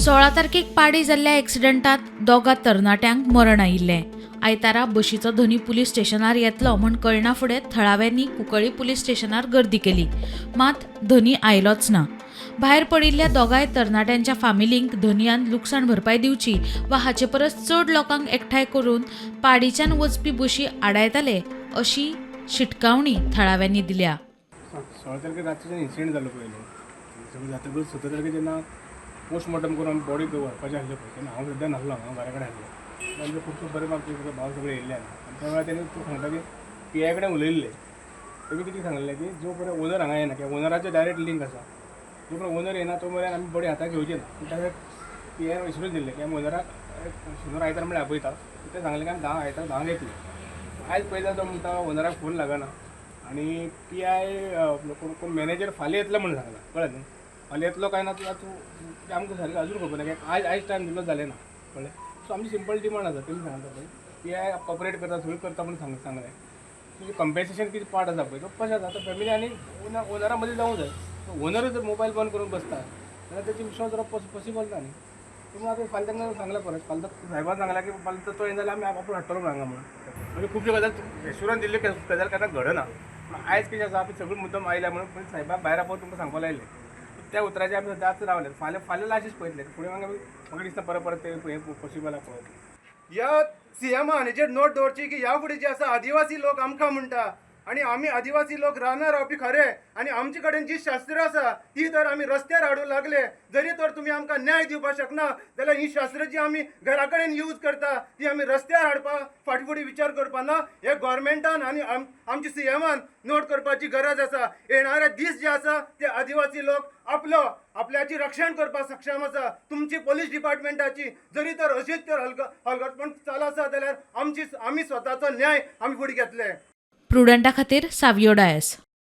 16 तारखेक पाडी जाल्ल्या एक्सिडंटात दोगा तरणाट्यांक मरण आयिल्लें। आयतारा बशीचो धनी पुलीस स्टेशनार येतलो म्हूण कळना फुडें थळाव्यांनी कुंकळ्ळी पुलीस स्टेशनार गर्दी केली, मात धनी आयलोच ना। भायर पडिल्ल्या दोगांय तरणाट्यांच्या फामिलींक धनयान लुकसाण भरपाय दिवची वा हाचे परस चड लोकांक एकठांय करून पाडीच्यान वचपी बशी आडायतले अशी शिटकावणी थळाव्यांनी दिल्या। 16 तारखेक रातचो इन्सिडेंट जालो पयलीं सगळें जातकच 17 तारखेक जेन्ना पोस्टमॉर्टम करून आमी बॉडी व्हरपाचें आसलें पळय तेन्ना हांव सद्द्या नासलो, हांव घरा कडेन आसलो। तांचे खूब बरें म्हाका भाव सगळे येयल्ले आनी त्या वेळार तेणी तूं सांगता की PI कडेन उलयल्लें, तेमी कितें सांगलें की जो पर्यंत ओनर हांगा येना किंवा ओनराचें डायरेक्ट लिंक आसा, जो पर्यंत ओनर येना तो पर्यंत आमी बॉडी हाताक घेवची ना। डायरेक्ट PI विसरून दिल्लें की आमी ओनराक शेनवार आयतार म्हळ्यार आपयता, ते सांगलें की आमी आयतार 10 येतले। आयज पळयता तो म्हणटा ओनराक फोन लागना आनी PI कोण मॅनेजर फाल्यां येतलो म्हणून सांगला, कळ्ळें न्ही। फाल्यां येतलो काय ना ते आमकां सारकें अजून खबर ना, कित्याक आयज टायम दिलो जालें ना, कळ्ळें। सो आमची सिंपल डिमांड आसा, तेमी सांगता पळय PI कॉपरेट करता सगळें करता म्हणून सांगलें। म्हणजे कंपेन्सेशन कितें पार्ट आसा पळय तो कशें आसा, तो फॅमिली आनी ओनरा मदीं जावूं जाय। ओनर जर मोबायल बंद करून बसता जाल्यार तेची विश्वास करप पॉसिबल ना न्ही। पूण आतां फाल्यां तांकां सांगलां परत, फाल्यां साहेबान सांगलां की फाल्यां तो येना जाल्यार आमी आपूण हाडटलो म्हणून हांगा म्हणून। म्हणजे खुबश्यो गजाल एश्युरन्स दिल्ल्यो गजाल केन्ना घडना। आयज कितें आसा आमी सगळीं मुद्दम आयल्या म्हणून साहेबाक भायर आपोवन तुमकां सांगपाक लायलें, त्या उतराचेर आमी सद्या आतां रावले। फाल्यां लास्टच पळयतले, फुडें म्हाका दिसता परत ते पॉसिबल आसा पळय। ह्या सीएमान हेचेर नोट दवरची की ह्या फुडें जे आसा आदिवासी लोक आमकां म्हणटा आनी आमी आदिवासी लोक रानां रावपी खरे, आनी आमचे कडेन जी शास्त्र आसा ती तर आमी रस्त्यार हाडूंक लागले। जरी तर तुमी आमकां न्याय दिवपाक शकना जाल्यार ही शास्त्र जी आमी घरा कडेन यूज करता ती आमी रस्त्यार हाडपाक फाटफुडें विचार करपा ना। हे गोवोरमेंटान आनी आमच्या सीएमान नोट करपाची गरज आसा। येणारे दीस जे आसा ते आदिवासी लोक आपल्याची रक्षण करपाक सक्षम आसा। तुमची पोलीस डिपार्टमेंटाची जरी तर अशीच तर हलगर्जीपण चालू आसा जाल्यार आमी स्वताचो न्याय आमी फुडें घेतले। प्रुडंटा खातीर सावियो डायस।